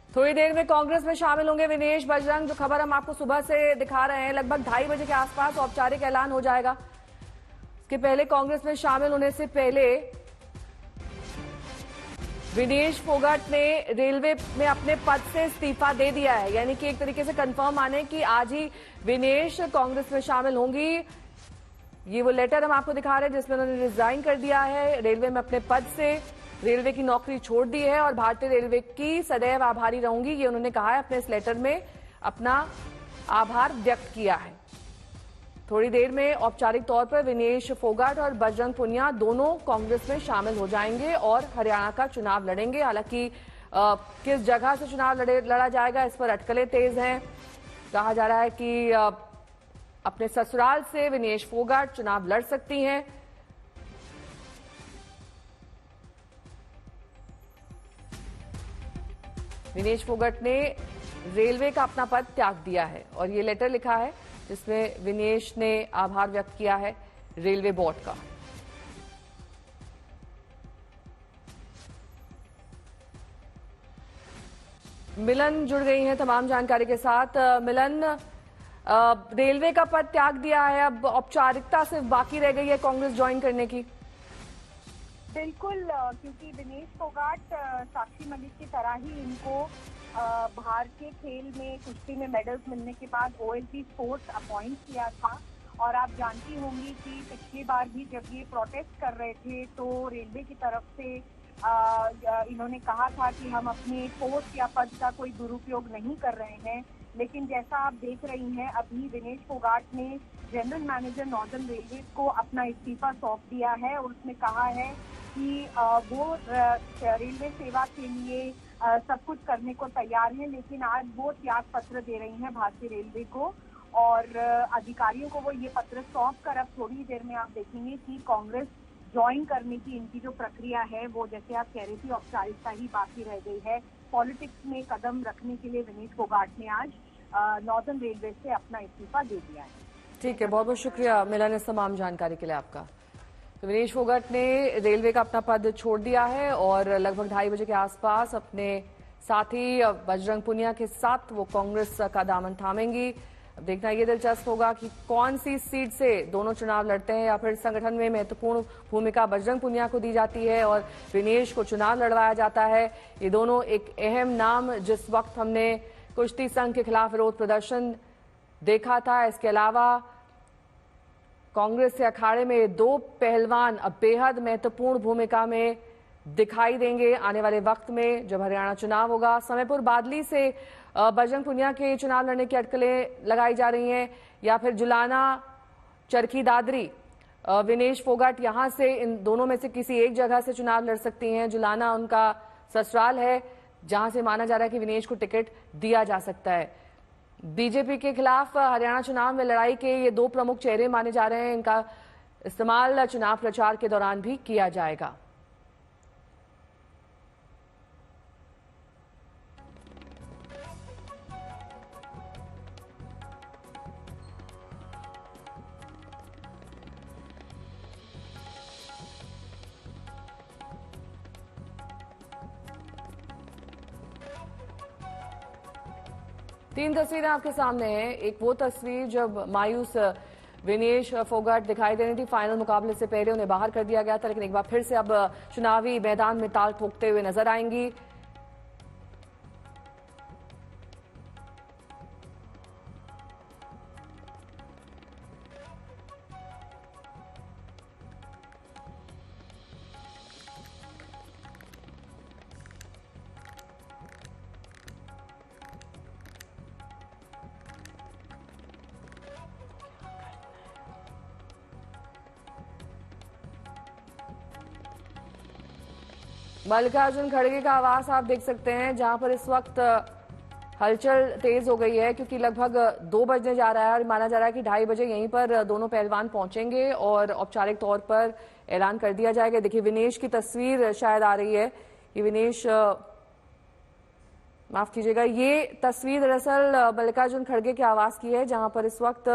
थोड़ी देर में कांग्रेस में शामिल होंगे विनेश बजरंग। जो खबर हम आपको सुबह से दिखा रहे हैं, लगभग 2:30 बजे के आसपास औपचारिक ऐलान हो जाएगा। इसके पहले कांग्रेस में शामिल होने से पहले विनेश फोगाट ने रेलवे में अपने पद से इस्तीफा दे दिया है, यानी कि एक तरीके से कंफर्म माने कि आज ही विनेश कांग्रेस में शामिल होंगी। ये वो लेटर हम आपको दिखा रहे हैं जिसमें उन्होंने रिजाइन कर दिया है, रेलवे में अपने पद से रेलवे की नौकरी छोड़ दी है और भारतीय रेलवे की सदैव आभारी रहूंगी, ये उन्होंने कहा है। अपने इस लेटर में अपना आभार व्यक्त किया है। थोड़ी देर में औपचारिक तौर पर विनेश फोगाट और बजरंग पुनिया दोनों कांग्रेस में शामिल हो जाएंगे और हरियाणा का चुनाव लड़ेंगे। हालांकि किस जगह से चुनाव लड़ा जाएगा, इस पर अटकलें तेज हैं। कहा जा रहा है कि अपने ससुराल से विनेश फोगाट चुनाव लड़ सकती हैं। विनेश फोगाट ने रेलवे का अपना पद त्याग दिया है और ये लेटर लिखा है जिसमें विनेश ने आभार व्यक्त किया है रेलवे बोर्ड का। मिलन जुड़ गई हैं तमाम जानकारी के साथ। मिलन, रेलवे का पद त्याग दिया है, अब औपचारिकता सिर्फ बाकी रह गई है कांग्रेस ज्वाइन करने की। बिल्कुल, क्योंकि विनेश फोगाट साक्षी मलिक की तरह ही इनको भारतीय खेल में कुश्ती में मेडल्स मिलने के बाद OLP स्पोर्ट्स अपॉइंट किया था। और आप जानती होंगी कि पिछली बार भी जब ये प्रोटेस्ट कर रहे थे तो रेलवे की तरफ से इन्होंने कहा था कि हम अपने पोस्ट या पद का कोई दुरुपयोग नहीं कर रहे हैं। लेकिन जैसा आप देख रही हैं, अभी विनेश फोगाट ने जनरल मैनेजर नॉर्दर्न रेलवे को अपना इस्तीफा सौंप दिया है और उसने कहा है कि वो रेलवे सेवा के लिए सब कुछ करने को तैयार है, लेकिन आज वो त्याग पत्र दे रही हैं भारतीय रेलवे को और अधिकारियों को वो ये पत्र सौंप कर अब थोड़ी देर में आप देखेंगे कि कांग्रेस ज्वाइन करने की इनकी जो प्रक्रिया है वो, जैसे आप कह रही थी, औपचारिकता ही बाकी रह गई है। पॉलिटिक्स में कदम रखने के लिए विनेश फोगाट ने आज नॉर्दर्न रेलवे से अपना इस्तीफा दे दिया है। ठीक है, बहुत बहुत शुक्रिया मिलन इस तमाम जानकारी के लिए आपका। तो विनेश फोगाट ने रेलवे का अपना पद छोड़ दिया है और लगभग 2:30 बजे के आसपास अपने साथी बजरंग पुनिया के साथ वो कांग्रेस का दामन थामेंगी। अब देखना ये दिलचस्प होगा कि कौन सी सीट से दोनों चुनाव लड़ते हैं, या फिर संगठन में महत्वपूर्ण भूमिका बजरंग पुनिया को दी जाती है और विनेश को चुनाव लड़वाया जाता है। ये दोनों एक अहम नाम, जिस वक्त हमने कुश्ती संघ के खिलाफ विरोध प्रदर्शन देखा था, इसके अलावा कांग्रेस के अखाड़े में 2 पहलवान अब बेहद महत्वपूर्ण भूमिका में दिखाई देंगे आने वाले वक्त में जब हरियाणा चुनाव होगा। समयपुर बादली से बजरंग पुनिया के चुनाव लड़ने की अटकलें लगाई जा रही हैं, या फिर जुलाना चरखी दादरी विनेश फोगाट यहां से, इन दोनों में से किसी एक जगह से चुनाव लड़ सकती हैं। जुलाना उनका ससुराल है जहां से माना जा रहा है कि विनेश को टिकट दिया जा सकता है। बीजेपी के खिलाफ हरियाणा चुनाव में लड़ाई के ये 2 प्रमुख चेहरे माने जा रहे हैं, इनका इस्तेमाल चुनाव प्रचार के दौरान भी किया जाएगा। तीन तस्वीरें आपके सामने हैं। एक वो तस्वीर जब मायूस विनेश फोगाट दिखाई दे रही थी, फाइनल मुकाबले से पहले उन्हें बाहर कर दिया गया था, लेकिन एक बार फिर से अब चुनावी मैदान में ताल ठोकते हुए नजर आएंगी। मल्लिकार्जुन खड़गे का आवास आप देख सकते हैं, जहां पर इस वक्त हलचल तेज हो गई है क्योंकि लगभग 2 बजने जा रहा है और माना जा रहा है कि 2:30 बजे यहीं पर दोनों पहलवान पहुंचेंगे और औपचारिक तौर पर ऐलान कर दिया जाएगा। देखिए विनेश की तस्वीर शायद आ रही है, ये विनेश, माफ कीजिएगा, ये तस्वीर दरअसल मल्लिकार्जुन खड़गे के आवास की है, जहां पर इस वक्त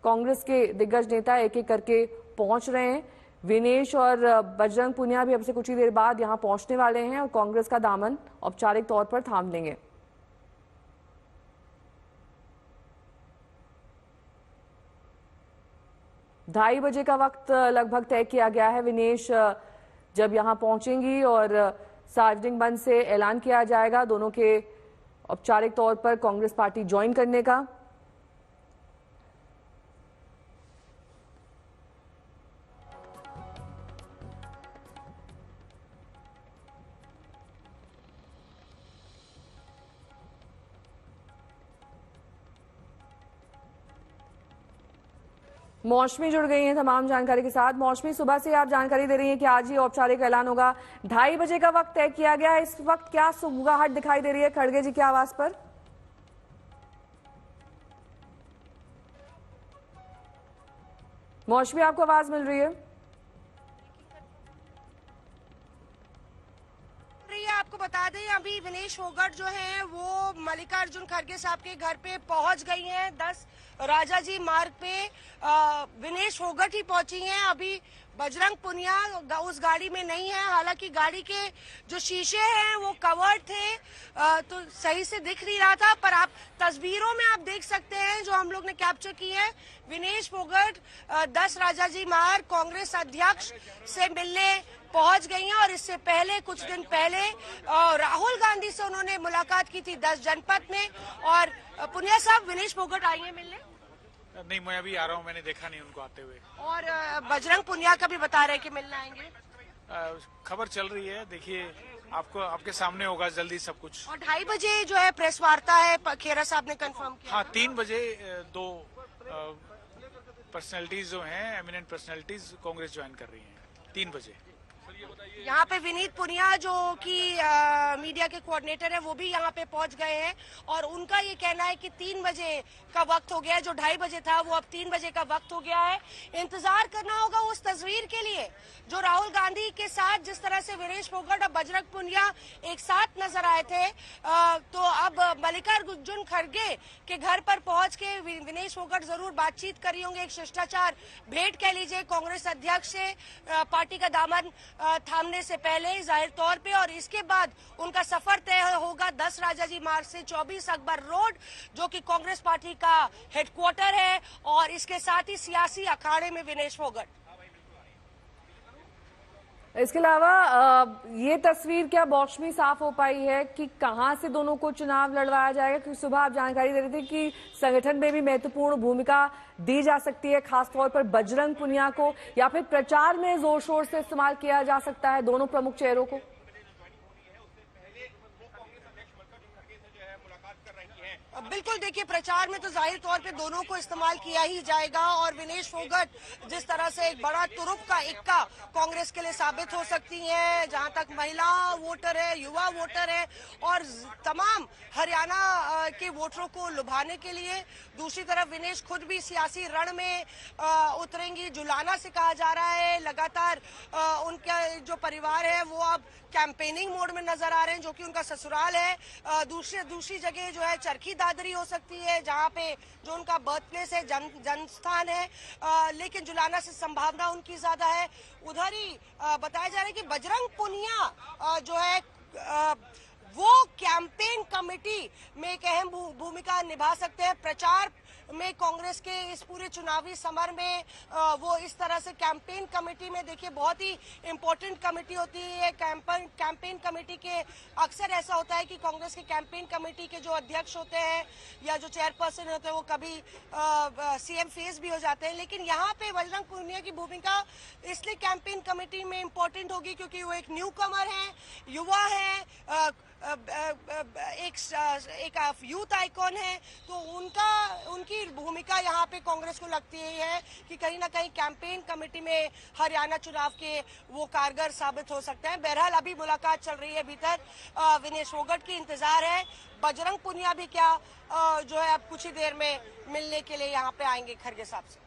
कांग्रेस के दिग्गज नेता एक एक करके पहुंच रहे हैं। विनेश और बजरंग पुनिया भी अब से कुछ ही देर बाद यहां पहुंचने वाले हैं और कांग्रेस का दामन औपचारिक तौर पर थाम लेंगे। 2:30 बजे का वक्त लगभग तय किया गया है। विनेश जब यहां पहुंचेंगी और सार्वजनिक मंच से ऐलान किया जाएगा दोनों के औपचारिक तौर पर कांग्रेस पार्टी ज्वाइन करने का। मौसमी जुड़ गई हैं तमाम जानकारी के साथ। मौसमी, सुबह से आप जानकारी दे रही हैं कि आज ही औपचारिक ऐलान होगा। 2:30 बजे का वक्त तय किया गया है। इस वक्त क्या सुगबुगाहट दिखाई दे रही है खड़गे जी के आवास पर? मौसमी, आपको आवाज मिल रही है? आपको बता दें अभी विनेश फोगाट जो है वो मल्लिकार्जुन खड़गे साहब के घर पे पहुंच गई हैं। 10 राजाजी मार्ग पे विनेश फोगाट ही पहुंची हैं। अभी बजरंग पुनिया उस गाड़ी में नहीं है। हालांकि गाड़ी के जो शीशे हैं वो कवर्ड थे, तो सही से दिख नहीं रहा था, पर आप तस्वीरों में आप देख सकते हैं जो हम लोग ने कैप्चर की है। विनेश फोगाट 10 राजाजी मार्ग कांग्रेस अध्यक्ष से मिलने पहुंच गई हैं और इससे पहले कुछ दिन पहले राहुल गांधी से उन्होंने मुलाकात की थी 10 जनपद में। और पुनिया साहब, विनेश फोगाट आई हैं मिलने? नहीं, मैं अभी आ रहा हूँ, मैंने देखा नहीं उनको आते हुए। और बजरंग पुनिया का भी बता रहे हैं कि मिलने आएंगे। खबर चल रही है, देखिए आपको आपके सामने होगा जल्दी सब कुछ। और 2:30 बजे जो है प्रेस वार्ता है, खेरा साहब ने कंफर्म किया। हाँ, 3 बजे 2 पर्सनैलिटीज जो हैं, एमिनेंट पर्सनैलिटीज कांग्रेस ज्वाइन कर रही हैं 3 बजे। यहाँ पे विनीत पुनिया जो कि मीडिया के कोऑर्डिनेटर है वो भी यहाँ पे पहुंच गए हैं और उनका ये कहना है कि 3 बजे का वक्त हो गया है। जो 2:30 बजे था वो अब 3 बजे का वक्त हो गया है। इंतजार करना होगा उस तस्वीर के लिए जो राहुल गांधी के साथ जिस तरह से विनेश फोगाट और बजरंग पुनिया एक साथ नजर आए थे, तो अब मल्लिकार्जुन खड़गे के घर पर पहुंच के विनेश फोगाट जरूर बातचीत करी होंगे। एक शिष्टाचार भेंट कह लीजिए कांग्रेस अध्यक्ष से पार्टी का दामन थामने से पहले जाहिर तौर पे, और इसके बाद उनका सफर तय होगा 10 राजाजी मार्ग से 24 अकबर रोड जो कि कांग्रेस पार्टी का हेडक्वार्टर है, और इसके साथ ही सियासी अखाड़े में विनेश फोगाट। इसके अलावा ये तस्वीर क्या मौसमी साफ हो पाई है कि कहां से दोनों को चुनाव लड़वाया जाएगा? क्योंकि सुबह आप जानकारी दे रहे थे कि संगठन में भी महत्वपूर्ण भूमिका दी जा सकती है, खासतौर पर बजरंग पुनिया को, या फिर प्रचार में जोर शोर से इस्तेमाल किया जा सकता है दोनों प्रमुख चेहरों को। बिल्कुल, देखिए प्रचार में तो जाहिर तौर पे दोनों को इस्तेमाल किया ही जाएगा और विनेश फोगाट जिस तरह से एक बड़ा तुरुप का इक्का कांग्रेस के लिए साबित हो सकती है, जहां तक महिला वोटर है, युवा वोटर है और तमाम हरियाणा के वोटरों को लुभाने के लिए। दूसरी तरफ विनेश खुद भी सियासी रण में उतरेंगी। जुलाना से कहा जा रहा है लगातार उनका जो परिवार है वो अब कैंपेनिंग मोड में नजर आ रहे हैं, जो कि उनका ससुराल है। दूसरी जगह जो है चरखी दादरी हो सकती है जहां पे जो उनका बर्थ प्लेस है, जन्मस्थान है, लेकिन जुलाना से संभावना उनकी ज्यादा है। उधर ही बताया जा रहा है कि बजरंग पुनिया जो है वो कैंपेन कमेटी में एक अहम भूमिका निभा सकते हैं। प्रचार में कांग्रेस के इस पूरे चुनावी समर में वो इस तरह से कैंपेन कमेटी में, देखिए बहुत ही इंपॉर्टेंट कमेटी होती है कैंपेन कमेटी के। अक्सर ऐसा होता है कि कांग्रेस के कैंपेन कमेटी के जो अध्यक्ष होते हैं या जो चेयरपर्सन होते हैं वो कभी सीएम फेस भी हो जाते हैं, लेकिन यहाँ पे बजरंग पुनिया की भूमिका इसलिए कैंपेन कमेटी में इंपॉर्टेंट होगी क्योंकि वो एक न्यू कमर है, युवा है, एक यूथ आइकॉन है, तो उनकी भूमिका यहाँ पे कांग्रेस को लगती है कि कहीं ना कहीं कैंपेन कमेटी में हरियाणा चुनाव के वो कारगर साबित हो सकते हैं। बहरहाल अभी मुलाकात चल रही है भीतर, विनेश फोगाट की इंतजार है। बजरंग पुनिया भी क्या जो है अब कुछ ही देर में मिलने के लिए यहाँ पे आएंगे खड़गे साहब से।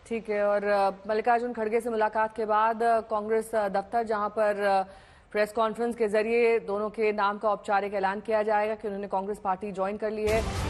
ठीक है, और मल्लिकार्जुन खड़गे से मुलाकात के बाद कांग्रेस दफ्तर जहां पर प्रेस कॉन्फ्रेंस के जरिए दोनों के नाम का औपचारिक ऐलान किया जाएगा कि उन्होंने कांग्रेस पार्टी ज्वाइन कर ली है।